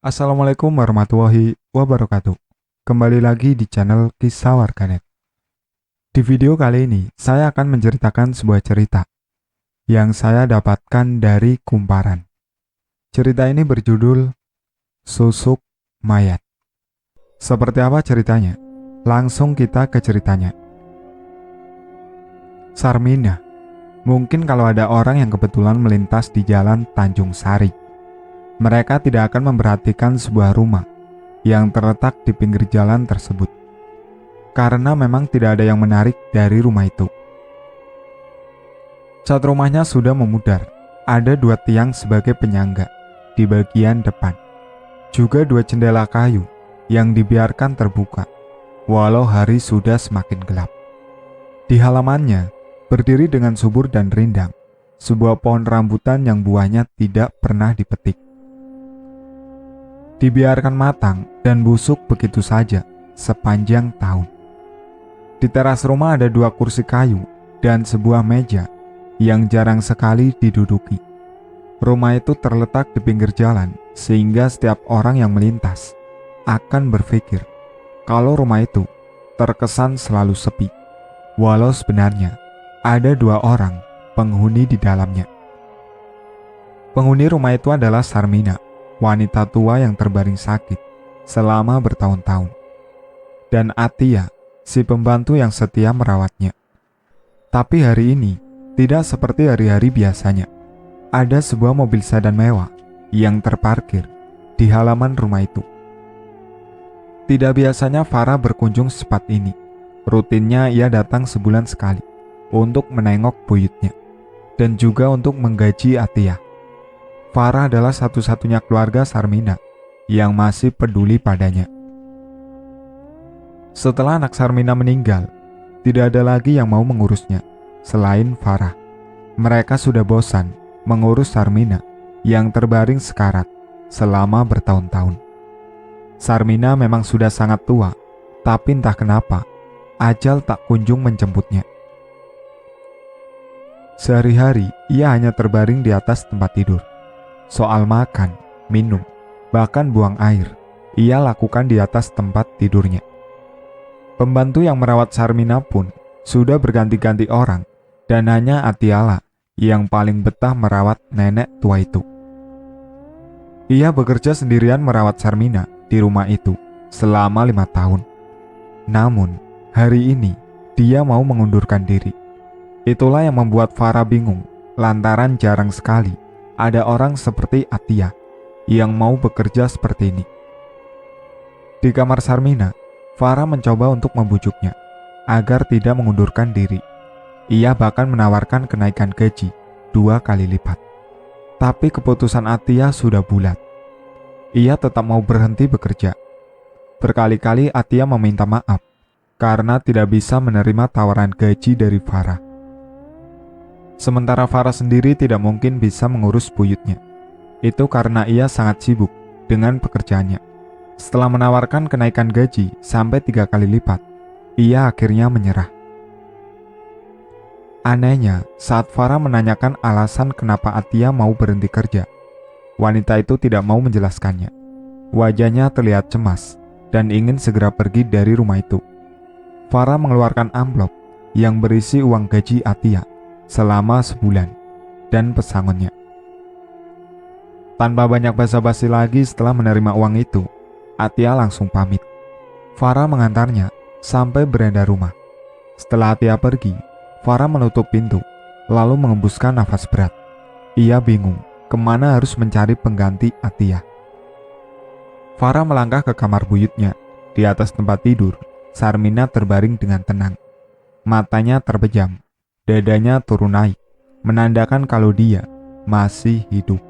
Assalamualaikum warahmatullahi wabarakatuh. Kembali lagi di channel Kisah Warganet. Di video kali ini, saya akan menceritakan sebuah cerita yang saya dapatkan dari Kumparan. Cerita ini berjudul Susuk Mayat. Seperti apa ceritanya? Langsung kita ke ceritanya. Sarmina. Mungkin kalau ada orang yang kebetulan melintas di jalan Tanjung Sari, mereka tidak akan memperhatikan sebuah rumah yang terletak di pinggir jalan tersebut, karena memang tidak ada yang menarik dari rumah itu. Cat rumahnya sudah memudar, ada 2 tiang sebagai penyangga di bagian depan, juga 2 jendela kayu yang dibiarkan terbuka, walau hari sudah semakin gelap. Di halamannya, berdiri dengan subur dan rindang, sebuah pohon rambutan yang buahnya tidak pernah dipetik. Dibiarkan matang dan busuk begitu saja sepanjang tahun. Di teras rumah ada 2 kursi kayu dan sebuah meja yang jarang sekali diduduki. Rumah itu terletak di pinggir jalan sehingga setiap orang yang melintas akan berpikir kalau rumah itu terkesan selalu sepi, walau sebenarnya ada 2 orang penghuni di dalamnya. Penghuni rumah itu adalah Sarmina, wanita tua yang terbaring sakit selama bertahun-tahun, dan Atia, si pembantu yang setia merawatnya. Tapi hari ini tidak seperti hari-hari biasanya. Ada sebuah mobil sedan mewah yang terparkir di halaman rumah itu. Tidak biasanya Farah berkunjung secepat ini. Rutinnya ia datang sebulan sekali untuk menengok buyutnya dan juga untuk menggaji Atia. Farah adalah satu-satunya keluarga Sarmina yang masih peduli padanya. Setelah anak Sarmina meninggal, tidak ada lagi yang mau mengurusnya selain Farah. Mereka sudah bosan mengurus Sarmina yang terbaring sekarat selama bertahun-tahun. Sarmina memang sudah sangat tua, tapi entah kenapa ajal tak kunjung menjemputnya. Sehari-hari ia hanya terbaring di atas tempat tidur. Soal makan, minum, bahkan buang air, ia lakukan di atas tempat tidurnya. Pembantu yang merawat Sarmina pun sudah berganti-ganti orang, dan hanya Atiala yang paling betah merawat nenek tua itu. Ia bekerja sendirian merawat Sarmina di rumah itu selama 5 tahun. Namun, hari ini dia mau mengundurkan diri. Itulah yang membuat Farah bingung, lantaran jarang sekali ada orang seperti Atia yang mau bekerja seperti ini. Di kamar Sarmina, Farah mencoba untuk membujuknya agar tidak mengundurkan diri. Ia bahkan menawarkan kenaikan gaji 2 kali lipat. Tapi keputusan Atia sudah bulat. Ia tetap mau berhenti bekerja. Berkali-kali Atia meminta maaf karena tidak bisa menerima tawaran gaji dari Farah. Sementara Farah sendiri tidak mungkin bisa mengurus buyutnya. Itu karena ia sangat sibuk dengan pekerjaannya. Setelah menawarkan kenaikan gaji sampai 3 kali lipat, ia akhirnya menyerah. Anehnya, saat Farah menanyakan alasan kenapa Atia mau berhenti kerja, wanita itu tidak mau menjelaskannya. Wajahnya terlihat cemas dan ingin segera pergi dari rumah itu. Farah mengeluarkan amplop yang berisi uang gaji Atia selama sebulan dan pesangonnya. Tanpa banyak basa-basi lagi setelah menerima uang itu, Atia langsung pamit. Farah mengantarnya sampai beranda rumah. Setelah Atia pergi, Farah menutup pintu lalu mengembuskan nafas berat. Ia bingung kemana harus mencari pengganti Atia. Farah melangkah ke kamar buyutnya. Di atas tempat tidur, Sarmina terbaring dengan tenang. Matanya terpejam, dadanya turun naik, menandakan kalau dia masih hidup.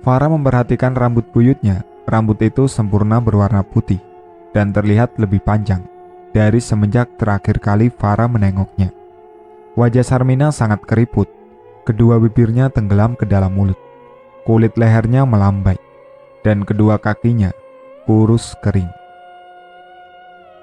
Farah memperhatikan rambut buyutnya. Rambut itu sempurna berwarna putih dan terlihat lebih panjang dari semenjak terakhir kali Farah menengoknya. Wajah Sarmina sangat keriput, kedua bibirnya tenggelam ke dalam mulut, kulit lehernya melambai, dan kedua kakinya kurus kering.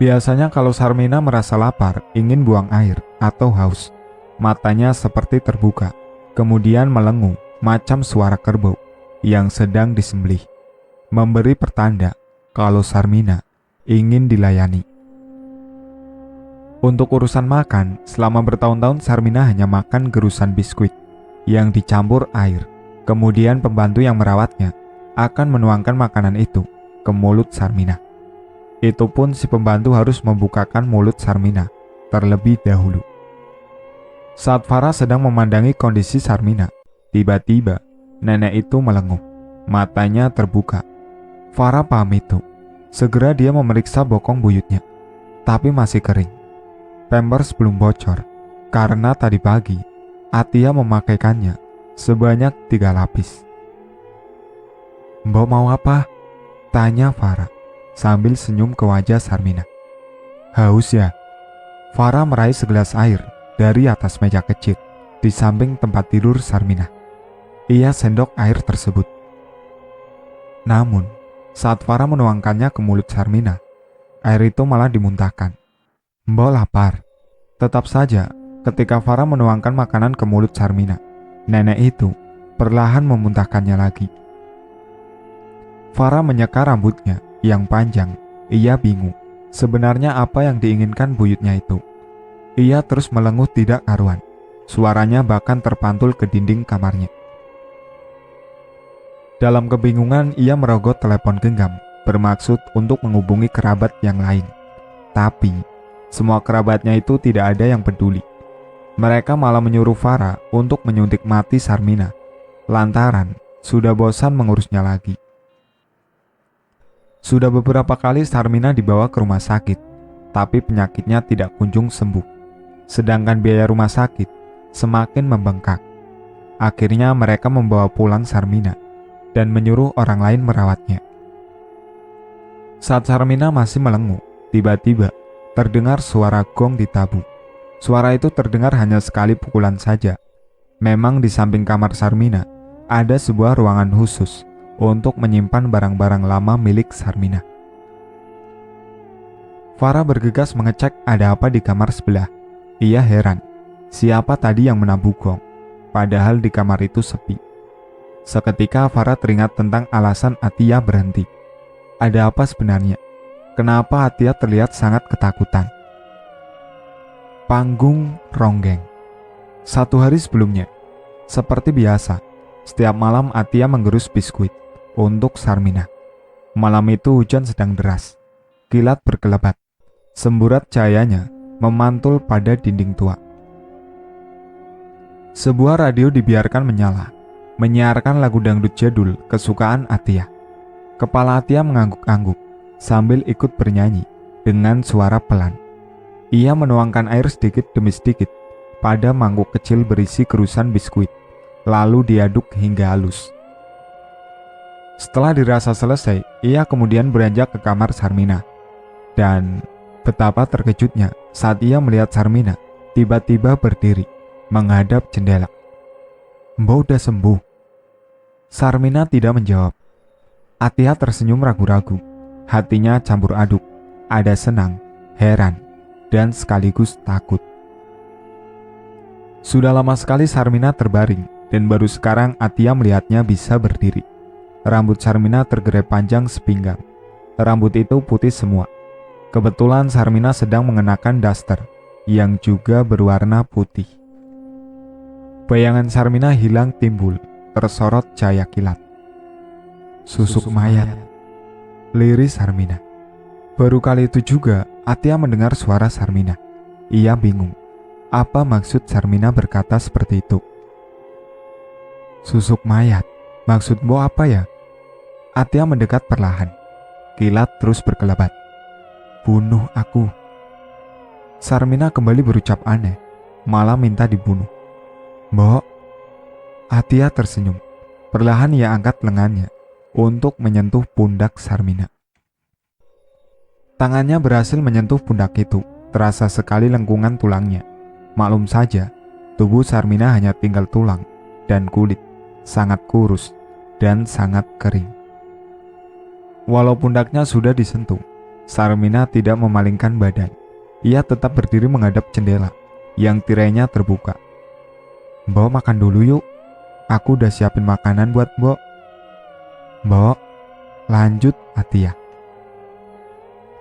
Biasanya kalau Sarmina merasa lapar, ingin buang air atau haus, matanya seperti terbuka, kemudian melengung macam suara kerbau yang sedang disembelih. memberi pertanda kalau Sarmina ingin dilayani. Untuk urusan makan, selama bertahun-tahun Sarmina hanya makan gerusan biskuit yang dicampur air. Kemudian pembantu yang merawatnya akan menuangkan makanan itu ke mulut Sarmina. Itu pun si pembantu harus membukakan mulut Sarmina terlebih dahulu. Saat Farah sedang memandangi kondisi Sarmina, tiba-tiba nenek itu melenguh. Matanya terbuka. Farah paham itu. Segera dia memeriksa bokong buyutnya, tapi masih kering. Pampers belum bocor, karena tadi pagi Atia memakaikannya sebanyak 3 lapis. "Mbok mau apa?" tanya Farah sambil senyum ke wajah Sarmina. "Haus ya?" Farah meraih segelas air dari atas meja kecil di samping tempat tidur Sarmina. Ia sendok air tersebut. Namun, saat Farah menuangkannya ke mulut Sarmina, air itu malah dimuntahkan. "Mbok lapar." Tetap saja, ketika Farah menuangkan makanan ke mulut Sarmina, nenek itu perlahan memuntahkannya lagi. Farah menyeka rambutnya yang panjang. Ia bingung sebenarnya apa yang diinginkan buyutnya itu. Ia terus melenguh tidak karuan. Suaranya bahkan terpantul ke dinding kamarnya. Dalam kebingungan, ia merogoh telepon genggam, bermaksud untuk menghubungi kerabat yang lain. Tapi, semua kerabatnya itu tidak ada yang peduli. Mereka malah menyuruh Farah untuk menyuntik mati Sarmina, lantaran sudah bosan mengurusnya lagi. Sudah beberapa kali Sarmina dibawa ke rumah sakit, tapi penyakitnya tidak kunjung sembuh. Sedangkan biaya rumah sakit semakin membengkak. Akhirnya mereka membawa pulang Sarmina dan menyuruh orang lain merawatnya. Saat Sarmina masih melenguh, tiba-tiba terdengar suara gong di tabu. Suara itu terdengar hanya sekali pukulan saja. Memang di samping kamar Sarmina ada sebuah ruangan khusus untuk menyimpan barang-barang lama milik Sarmina. Farah bergegas mengecek ada apa di kamar sebelah. Ia heran, siapa tadi yang menabuh gong, padahal di kamar itu sepi. Seketika Farah teringat tentang alasan Atia berhenti. Ada apa sebenarnya? Kenapa Atia terlihat sangat ketakutan? Panggung ronggeng. 1 hari sebelumnya, seperti biasa, setiap malam Atia menggerus biskuit untuk Sarmina. Malam itu hujan sedang deras. Kilat berkelebat. Semburat cahayanya memantul pada dinding tua. Sebuah radio dibiarkan menyala, menyiarkan lagu dangdut jadul kesukaan Atia. Kepala Atia mengangguk-angguk sambil ikut bernyanyi dengan suara pelan. Ia menuangkan air sedikit demi sedikit pada mangkuk kecil berisi gerusan biskuit, lalu diaduk hingga halus. Setelah dirasa selesai, ia kemudian beranjak ke kamar Sarmina. Dan betapa terkejutnya saat ia melihat Sarmina tiba-tiba berdiri menghadap jendela. "Mbok udah sembuh?" Sarmina tidak menjawab. Atia tersenyum ragu-ragu. Hatinya campur aduk, ada senang, heran, dan sekaligus takut. Sudah lama sekali Sarmina terbaring, dan baru sekarang Atia melihatnya bisa berdiri. Rambut Sarmina tergerai panjang sepinggang. Rambut itu putih semua. Kebetulan Sarmina sedang mengenakan daster yang juga berwarna putih. Bayangan Sarmina hilang timbul, tersorot cahaya kilat. "Susuk mayat," liris Sarmina. Baru kali itu juga Atia mendengar suara Sarmina. Ia bingung, apa maksud Sarmina berkata seperti itu. "Susuk mayat, maksudmu apa ya?" Atia mendekat perlahan. Kilat terus berkelebat. "Bunuh aku." Sarmina kembali berucap aneh, malah minta dibunuh. "Mbok." Atia tersenyum. Perlahan ia angkat lengannya untuk menyentuh pundak Sarmina. Tangannya berhasil menyentuh pundak itu, terasa sekali lengkungan tulangnya. Maklum saja, tubuh Sarmina hanya tinggal tulang dan kulit, sangat kurus dan sangat kering. Walau pundaknya sudah disentuh, Sarmina tidak memalingkan badan. Ia tetap berdiri menghadap jendela yang tirainya terbuka. "Mbok makan dulu yuk, aku udah siapin makanan buat Mbok." "Mbok." lanjut Atia.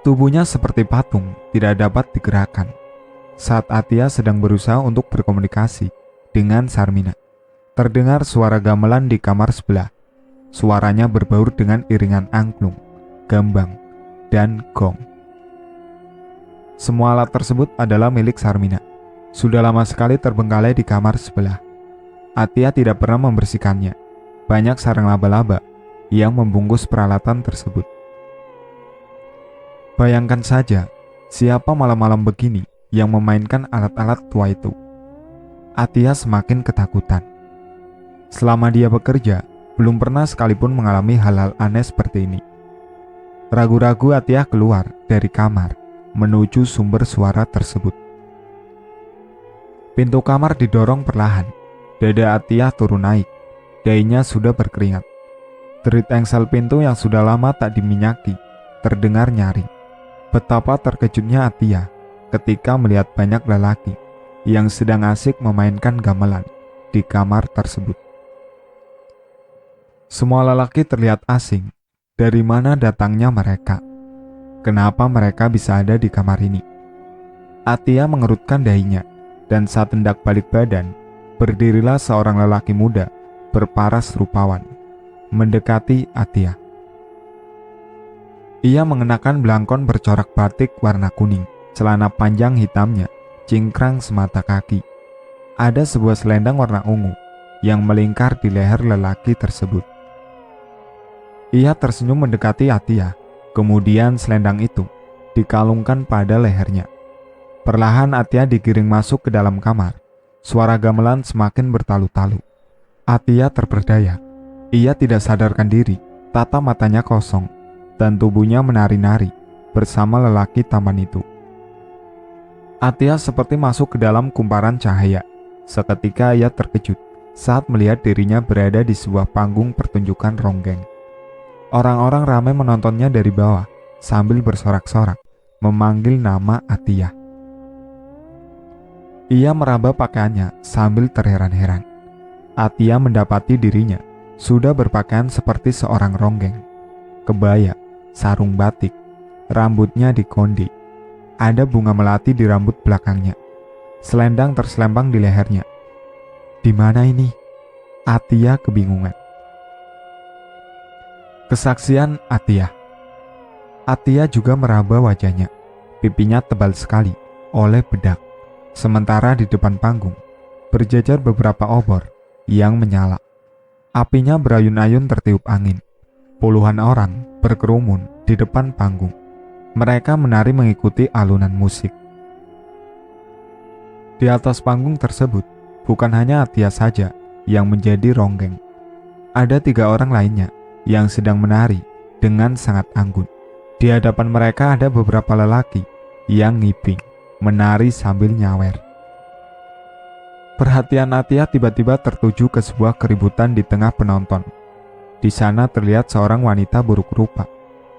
Tubuhnya seperti patung, tidak dapat digerakkan. Saat Atia sedang berusaha untuk berkomunikasi dengan Sarmina, terdengar suara gamelan di kamar sebelah. Suaranya berbaur dengan iringan angklung, gambang, dan gong. Semua alat tersebut adalah milik Sarmina. Sudah lama sekali terbengkalai di kamar sebelah. Atia tidak pernah membersihkannya. Banyak sarang laba-laba yang membungkus peralatan tersebut. Bayangkan saja, siapa malam-malam begini yang memainkan alat-alat tua itu. Atia semakin ketakutan. Selama dia bekerja, belum pernah sekalipun mengalami hal-hal aneh seperti ini. Ragu-ragu Atia keluar dari kamar menuju sumber suara tersebut. Pintu kamar didorong perlahan. Dada Atia turun naik. Dahinya sudah berkeringat. Derit engsel pintu yang sudah lama tak diminyaki terdengar nyaring. Betapa terkejutnya Atia ketika melihat banyak lelaki yang sedang asik memainkan gamelan di kamar tersebut. Semua lelaki terlihat asing. Dari mana datangnya mereka? Kenapa mereka bisa ada di kamar ini? Atia mengerutkan dahinya, dan saat hendak balik badan, berdirilah seorang lelaki muda berparas rupawan, mendekati Atia. Ia mengenakan belangkon bercorak batik warna kuning, celana panjang hitamnya cingkrang semata kaki. Ada sebuah selendang warna ungu yang melingkar di leher lelaki tersebut. Ia tersenyum mendekati Atia, kemudian selendang itu dikalungkan pada lehernya. Perlahan Atia digiring masuk ke dalam kamar. Suara gamelan semakin bertalu-talu. Atia terperdaya. Ia tidak sadarkan diri, tata matanya kosong, dan tubuhnya menari-nari bersama lelaki tampan itu. Atia seperti masuk ke dalam kumparan cahaya. Seketika ia terkejut saat melihat dirinya berada di sebuah panggung pertunjukan ronggeng. Orang-orang ramai menontonnya dari bawah sambil bersorak-sorak memanggil nama Atia. Ia meraba pakaiannya sambil terheran-heran. Atia mendapati dirinya sudah berpakaian seperti seorang ronggeng. Kebaya, sarung batik, rambutnya dikondi. Ada bunga melati di rambut belakangnya. Selendang terselempang di lehernya. Di mana ini? Atia kebingungan. Kesaksian Atia. Atia juga meraba wajahnya. Pipinya tebal sekali oleh bedak. Sementara di depan panggung berjajar beberapa obor yang menyala. Apinya berayun-ayun tertiup angin. Puluhan orang berkerumun di depan panggung. Mereka menari mengikuti alunan musik. Di atas panggung tersebut bukan hanya Atia saja yang menjadi ronggeng. Ada 3 orang lainnya yang sedang menari dengan sangat anggun. Di hadapan mereka ada beberapa lelaki yang ngiping, menari sambil nyawer. Perhatian Atia tiba-tiba tertuju ke sebuah keributan di tengah penonton. Di sana terlihat seorang wanita buruk rupa,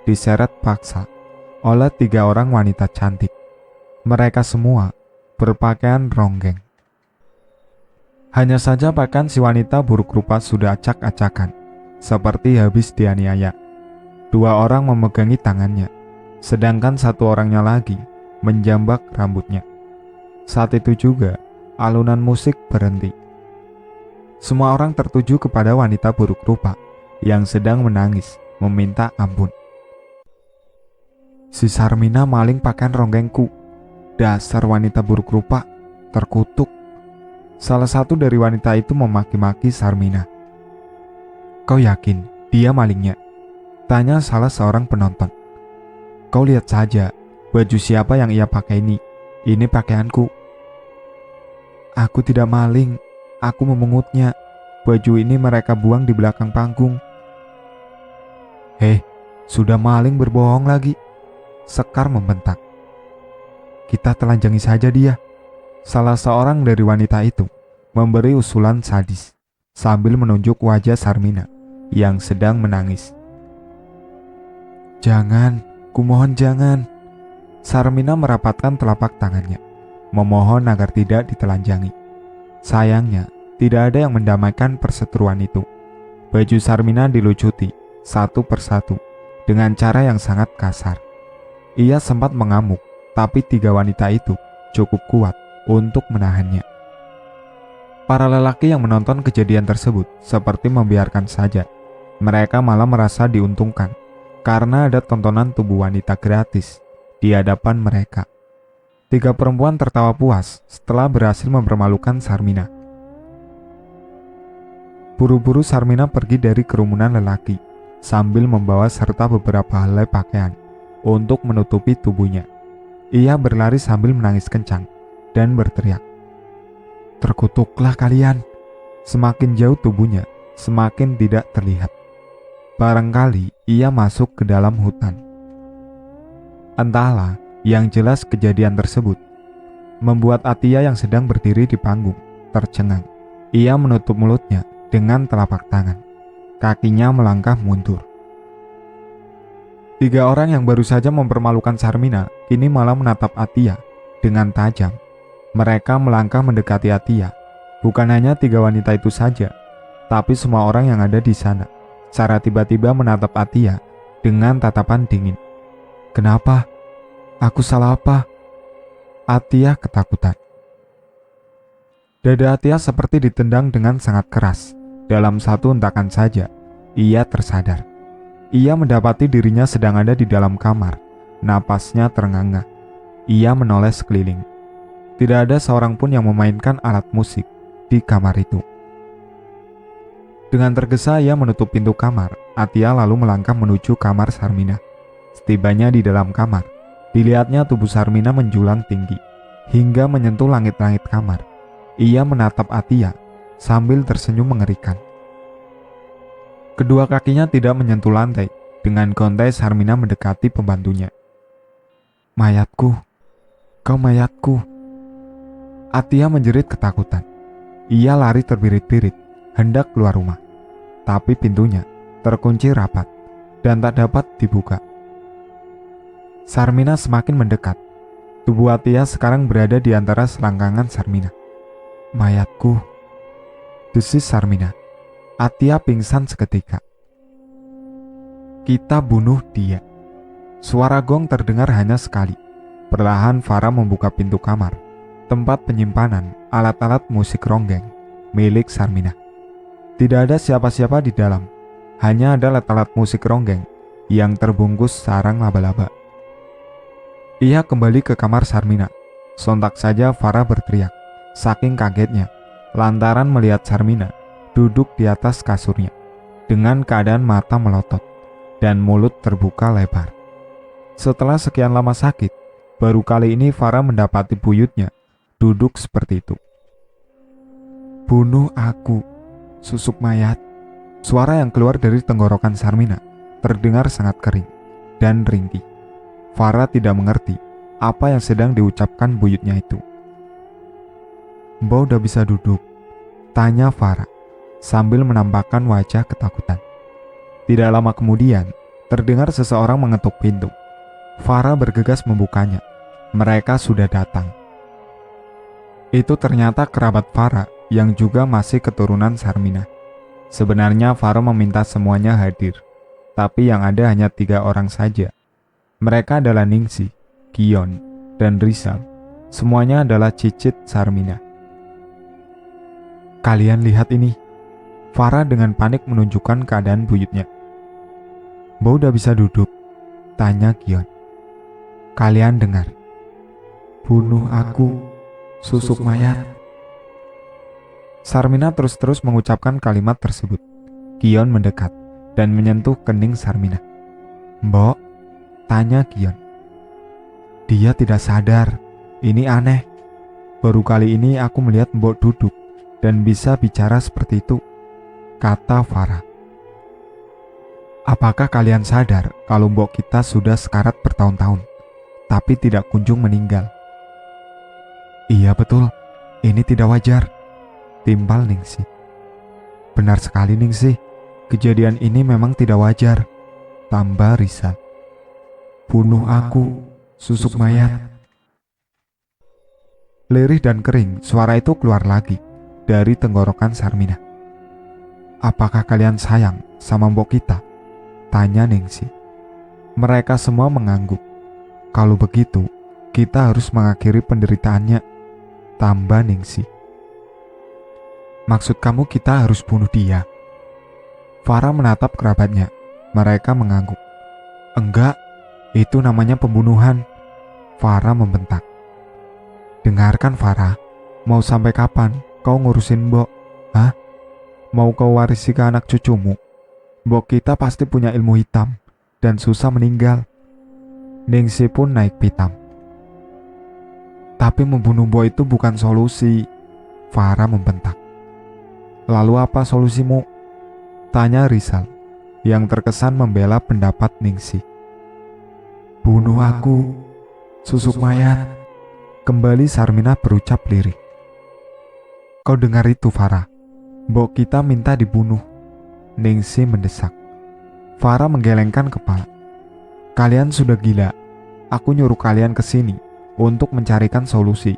diseret paksa oleh 3 orang wanita cantik. Mereka semua berpakaian ronggeng. Hanya saja pakaian si wanita buruk rupa sudah acak-acakan, seperti habis dianiaya. 2 orang memegangi tangannya, sedangkan 1 orangnya lagi menjambak rambutnya. Saat itu juga, alunan musik berhenti. Semua orang tertuju kepada wanita buruk rupa yang sedang menangis, meminta ampun. Si Sarmina maling pakaian ronggengku. Dasar wanita buruk rupa, terkutuk. Salah satu dari wanita itu memaki-maki Sarmina. Kau yakin dia malingnya? Tanya salah seorang penonton. Kau lihat saja, baju siapa yang ia pakai ini. Ini pakaianku. Aku tidak maling, aku memengutnya. Baju ini mereka buang di belakang panggung. Sudah maling berbohong lagi. Sekar membentak. Kita telanjangi saja dia. Salah seorang dari wanita itu memberi usulan sadis sambil menunjuk wajah Sarmina yang sedang menangis. Jangan, kumohon jangan. Sarmina merapatkan telapak tangannya, memohon agar tidak ditelanjangi. Sayangnya, tidak ada yang mendamaikan perseteruan itu. Baju Sarmina dilucuti satu persatu dengan cara yang sangat kasar. Ia sempat mengamuk, tapi 3 wanita itu cukup kuat untuk menahannya. Para lelaki yang menonton kejadian tersebut seperti membiarkan saja. Mereka malah merasa diuntungkan karena ada tontonan tubuh wanita gratis di hadapan mereka. 3 perempuan tertawa puas setelah berhasil mempermalukan Sarmina. Buru-buru Sarmina pergi dari kerumunan lelaki sambil membawa serta beberapa helai pakaian untuk menutupi tubuhnya. Ia berlari sambil menangis kencang dan berteriak, "Terkutuklah kalian!" Semakin jauh tubuhnya, semakin tidak terlihat. Barangkali ia masuk ke dalam hutan. Entahlah, yang jelas kejadian tersebut membuat Atia yang sedang berdiri di panggung tercengang. Ia menutup mulutnya dengan telapak tangan. Kakinya melangkah mundur. 3 orang yang baru saja mempermalukan Sarmina kini malah menatap Atia dengan tajam. Mereka melangkah mendekati Atia. Bukan hanya 3 wanita itu saja, tapi semua orang yang ada di sana secara tiba-tiba menatap Atia dengan tatapan dingin. "Kenapa? Aku salah apa?" Atia ketakutan. Dada Atia seperti ditendang dengan sangat keras. Dalam satu hentakan saja, ia tersadar. Ia mendapati dirinya sedang ada di dalam kamar. Napasnya terengah-engah. Ia menoleh sekeliling. Tidak ada seorang pun yang memainkan alat musik di kamar itu. Dengan tergesa ia menutup pintu kamar. Atia lalu melangkah menuju kamar Sarmina. Setibanya di dalam kamar, dilihatnya tubuh Sarmina menjulang tinggi hingga menyentuh langit-langit kamar. Ia menatap Atia sambil tersenyum mengerikan. Kedua kakinya tidak menyentuh lantai. Dengan gontai Sarmina mendekati pembantunya. "Mayatku, kau mayatku." Atia menjerit ketakutan. Ia lari terbirit-birit hendak keluar rumah. Tapi pintunya terkunci rapat dan tak dapat dibuka. Sarmina semakin mendekat. Tubuh Atia sekarang berada di antara selangkangan Sarmina. "Mayatku," desis Sarmina. Atia pingsan seketika. "Kita bunuh dia." Suara gong terdengar hanya sekali. Perlahan Farah membuka pintu kamar, tempat penyimpanan alat-alat musik ronggeng milik Sarmina. Tidak ada siapa-siapa di dalam. Hanya ada alat-alat musik ronggeng yang terbungkus sarang laba-laba. Ia kembali ke kamar Sarmina. Sontak saja Farah berteriak, saking kagetnya, lantaran melihat Sarmina duduk di atas kasurnya, dengan keadaan mata melotot dan mulut terbuka lebar. Setelah sekian lama sakit, baru kali ini Farah mendapati buyutnya duduk seperti itu. "Bunuh aku, susuk mayat." Suara yang keluar dari tenggorokan Sarmina terdengar sangat kering dan ringkih. Farah tidak mengerti apa yang sedang diucapkan buyutnya itu. "Mbak udah bisa duduk?" tanya Farah sambil menampakkan wajah ketakutan. Tidak lama kemudian, terdengar seseorang mengetuk pintu. Farah bergegas membukanya. Mereka sudah datang. Itu ternyata kerabat Farah yang juga masih keturunan Sarmina. Sebenarnya Farah meminta semuanya hadir, tapi yang ada hanya 3 orang saja. Mereka adalah Ningsi, Gion, dan Rizal. Semuanya adalah cicit Sarmina. "Kalian lihat ini." Farah dengan panik menunjukkan keadaan buyutnya. "Mbak udah bisa duduk?" tanya Gion. "Kalian dengar. Bunuh aku, susuk mayat." Sarmina terus-terus mengucapkan kalimat tersebut. Gion mendekat dan menyentuh kening Sarmina. "Mbok?" tanya Gion. "Dia tidak sadar. Ini aneh. Baru kali ini aku melihat Mbok duduk dan bisa bicara seperti itu," kata Farah. "Apakah kalian sadar kalau Mbok kita sudah sekarat bertahun-tahun, tapi tidak kunjung meninggal?" "Iya betul, ini tidak wajar," timpal Ningsi. "Benar sekali Ningsi, kejadian ini memang tidak wajar," tambah Rizal. "Bunuh aku, susuk mayat." Lirih dan kering, suara itu keluar lagi dari tenggorokan Sarmina. "Apakah kalian sayang sama mbok kita?" tanya Ningsi. Mereka semua mengangguk. Kalau begitu, kita harus mengakhiri penderitaannya, tambah Ningsih. Maksud kamu kita harus bunuh dia? Farah menatap kerabatnya. Mereka mengangguk. Enggak, itu namanya pembunuhan. Farah membentak. Dengarkan Farah, mau sampai kapan kau ngurusin Mbok? Hah? Mau kau warisi ke anak cucumu? Mbok kita pasti punya ilmu hitam dan susah meninggal. Ningsih pun naik pitam. Tapi membunuh Mbok itu bukan solusi, Farah membentak. Lalu apa solusimu? Tanya Rizal, yang terkesan membela pendapat Ningsih. Bunuh aku, susuk mayat. Kembali Sarmina berucap lirih. Kau dengar itu Farah, Mbok kita minta dibunuh. Ningsih mendesak. Farah menggelengkan kepala. Kalian sudah gila. Aku nyuruh kalian ke sini untuk mencarikan solusi.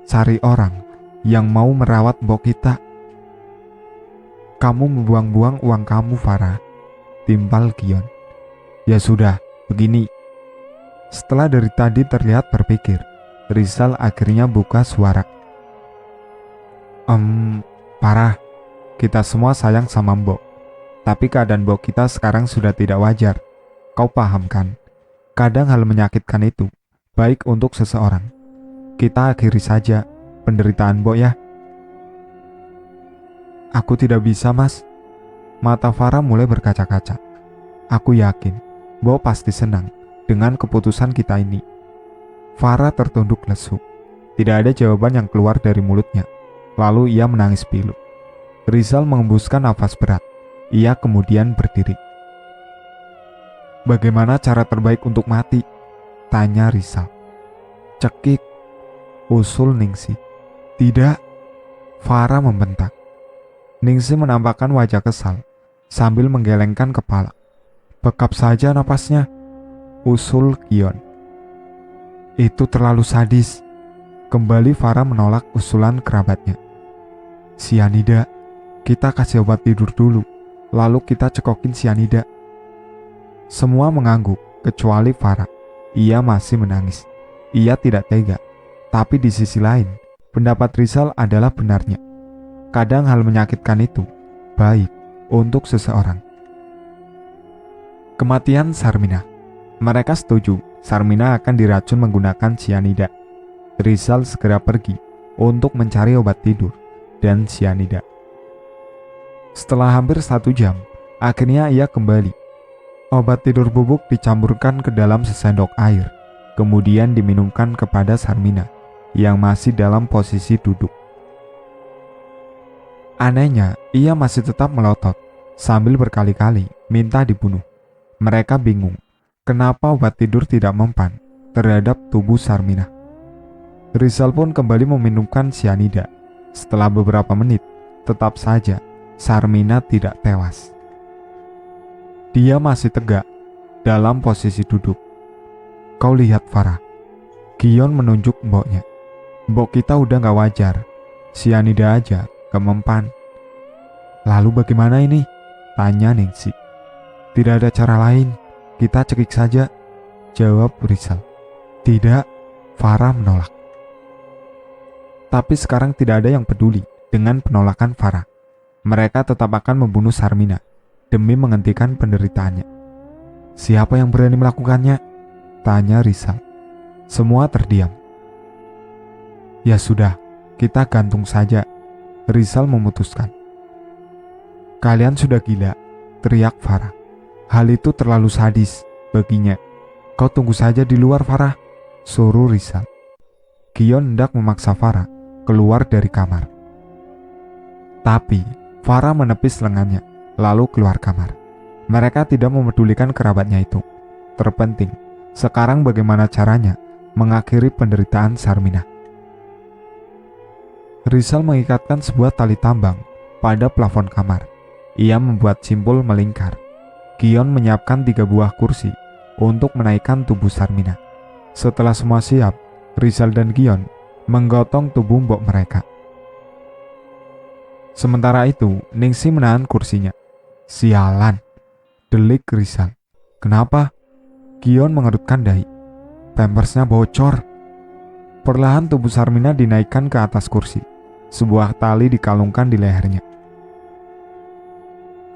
Cari orang yang mau merawat Mbok kita. Kamu membuang-buang uang kamu Farah, timpal Gion. Ya sudah, begini. Setelah dari tadi terlihat berpikir, Rizal akhirnya buka suara. Farah, kita semua sayang sama Mbok. Tapi keadaan Mbok kita sekarang sudah tidak wajar. Kau paham kan? Kadang hal menyakitkan itu baik untuk seseorang. Kita akhiri saja penderitaan Mbok ya. Aku tidak bisa mas. Mata Farah mulai berkaca-kaca. Aku yakin Mbok pasti senang dengan keputusan kita ini. Farah tertunduk lesu. Tidak ada jawaban yang keluar dari mulutnya. Lalu ia menangis pilu. Rizal mengembuskan nafas berat. Ia kemudian berdiri. Bagaimana cara terbaik untuk mati? Tanya Rizal. Cekik, usul Ningsih. Tidak, Farah membentak. Ningsih menampakkan wajah kesal sambil menggelengkan kepala. Bekap saja napasnya, usul Gion. Itu terlalu sadis. Kembali Farah menolak usulan kerabatnya. Sianida, kita kasih obat tidur dulu, lalu kita cekokin sianida. Semua mengangguk, kecuali Farah. Ia masih menangis. Ia tidak tega. Tapi di sisi lain, pendapat Rizal adalah benarnya. Kadang hal menyakitkan itu baik untuk seseorang. Kematian Sarmina. Mereka setuju Sarmina akan diracun menggunakan sianida. Rizal segera pergi untuk mencari obat tidur dan sianida. Setelah hampir 1 jam, akhirnya ia kembali. Obat tidur bubuk dicampurkan ke dalam sesendok air, kemudian diminumkan kepada Sarmina yang masih dalam posisi duduk. Anehnya, ia masih tetap melotot sambil berkali-kali minta dibunuh. Mereka bingung kenapa obat tidur tidak mempan terhadap tubuh Sarmina. Rizal pun kembali meminumkan sianida. Setelah beberapa menit, tetap saja Sarmina tidak tewas. Dia masih tegak dalam posisi duduk. Kau lihat Farah. Gion menunjuk mboknya. Mbok kita udah gak wajar. Sianida aja gak mempan. Lalu bagaimana ini? Tanya Ningsih. Tidak ada cara lain. Kita cekik saja, jawab Rizal. Tidak, Farah menolak. Tapi sekarang tidak ada yang peduli dengan penolakan Farah. Mereka tetap akan membunuh Sarmina demi menghentikan penderitaannya. Siapa yang berani melakukannya? Tanya Rizal. Semua terdiam. Ya sudah, kita gantung saja, Rizal memutuskan. Kalian sudah gila, teriak Farah. Hal itu terlalu sadis baginya. Kau tunggu saja di luar Farah, suruh Rizal. Gion hendak memaksa Farah keluar dari kamar. Tapi Farah menepis lengannya, lalu keluar kamar. Mereka tidak memedulikan kerabatnya itu. Terpenting, sekarang bagaimana caranya mengakhiri penderitaan Sarmina. Rizal mengikatkan sebuah tali tambang pada plafon kamar. Ia membuat simpul melingkar. Gion menyiapkan 3 buah kursi untuk menaikkan tubuh Sarmina. Setelah semua siap, Rizal dan Gion menggotong tubuh mbok mereka. Sementara itu, Ningsih menahan kursinya. Sialan, delik Rizal. Kenapa? Gion mengerutkan dahi. Pampersnya bocor. Perlahan tubuh Sarmina dinaikkan ke atas kursi. Sebuah tali dikalungkan di lehernya.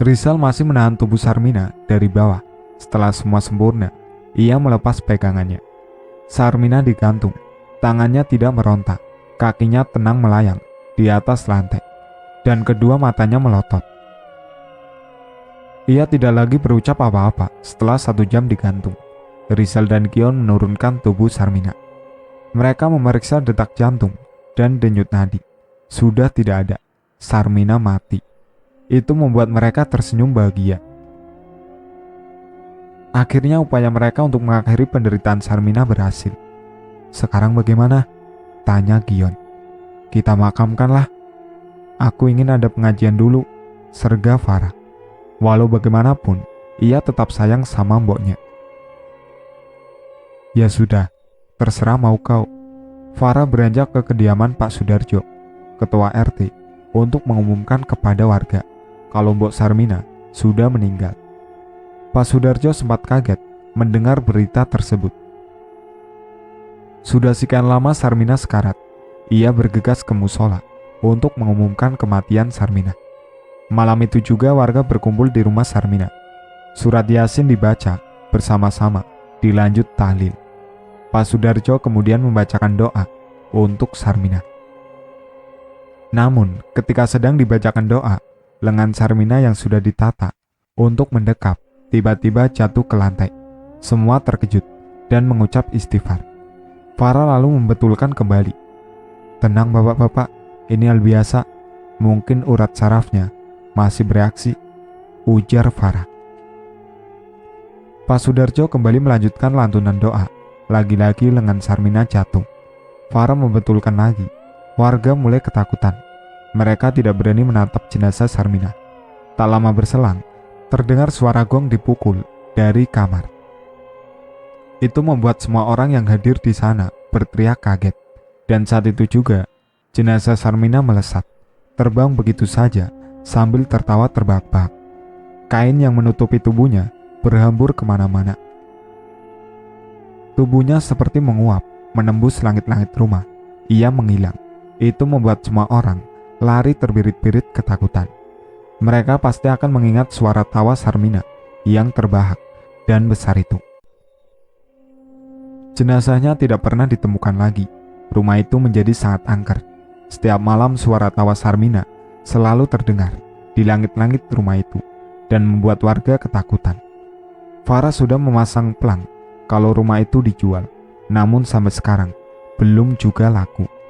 Rizal masih menahan tubuh Sarmina dari bawah. Setelah semua sempurna, ia melepas pegangannya. Sarmina digantung. Tangannya tidak meronta. Kakinya tenang melayang di atas lantai. Dan kedua matanya melotot. Ia tidak lagi berucap apa-apa setelah 1 jam digantung. Rizal dan Gion menurunkan tubuh Sarmina. Mereka memeriksa detak jantung dan denyut nadi. Sudah tidak ada. Sarmina mati. Itu membuat mereka tersenyum bahagia. Akhirnya upaya mereka untuk mengakhiri penderitaan Sarmina berhasil. Sekarang bagaimana? Tanya Gion. Kita makamkanlah. Aku ingin ada pengajian dulu, serga Farah. Walau bagaimanapun, ia tetap sayang sama mboknya. Ya sudah, terserah mau kau. Farah beranjak ke kediaman Pak Sudarjo, ketua RT, untuk mengumumkan kepada warga kalau Mbok Sarmina sudah meninggal. Pak Sudarjo sempat kaget mendengar berita tersebut. Sudah sekian lama Sarmina sekarat. Ia bergegas ke musola untuk mengumumkan kematian Sarmina. Malam itu juga warga berkumpul di rumah Sarmina. Surat Yasin dibaca bersama-sama, dilanjut tahlil. Pak Sudarjo kemudian membacakan doa untuk Sarmina. Namun, ketika sedang dibacakan doa, lengan Sarmina yang sudah ditata untuk mendekap tiba-tiba jatuh ke lantai. Semua terkejut dan mengucap istighfar. Farah lalu membetulkan kembali. Tenang bapak-bapak, ini hal biasa. Mungkin urat sarafnya masih bereaksi, ujar Farah. Pak Sudarjo kembali melanjutkan lantunan doa. Lagi-lagi lengan Sarmina jatuh. Farah membetulkan lagi. Warga mulai ketakutan. Mereka tidak berani menatap jenazah Sarmina. Tak lama berselang, terdengar suara gong dipukul dari kamar. Itu membuat semua orang yang hadir di sana berteriak kaget. Dan saat itu juga, jenazah Sarmina melesat, terbang begitu saja sambil tertawa terbahak-bahak. Kain yang menutupi tubuhnya berhambur kemana-mana. Tubuhnya seperti menguap, menembus langit-langit rumah. Ia menghilang. Itu membuat semua orang lari terbirit-birit ketakutan. Mereka pasti akan mengingat suara tawa Sarmina yang terbahak dan besar itu. Jenazahnya tidak pernah ditemukan lagi. Rumah itu menjadi sangat angker. Setiap malam suara tawa Sarmina selalu terdengar di langit-langit rumah itu dan membuat warga ketakutan. Farah sudah memasang pelang kalau rumah itu dijual, namun sampai sekarang belum juga laku.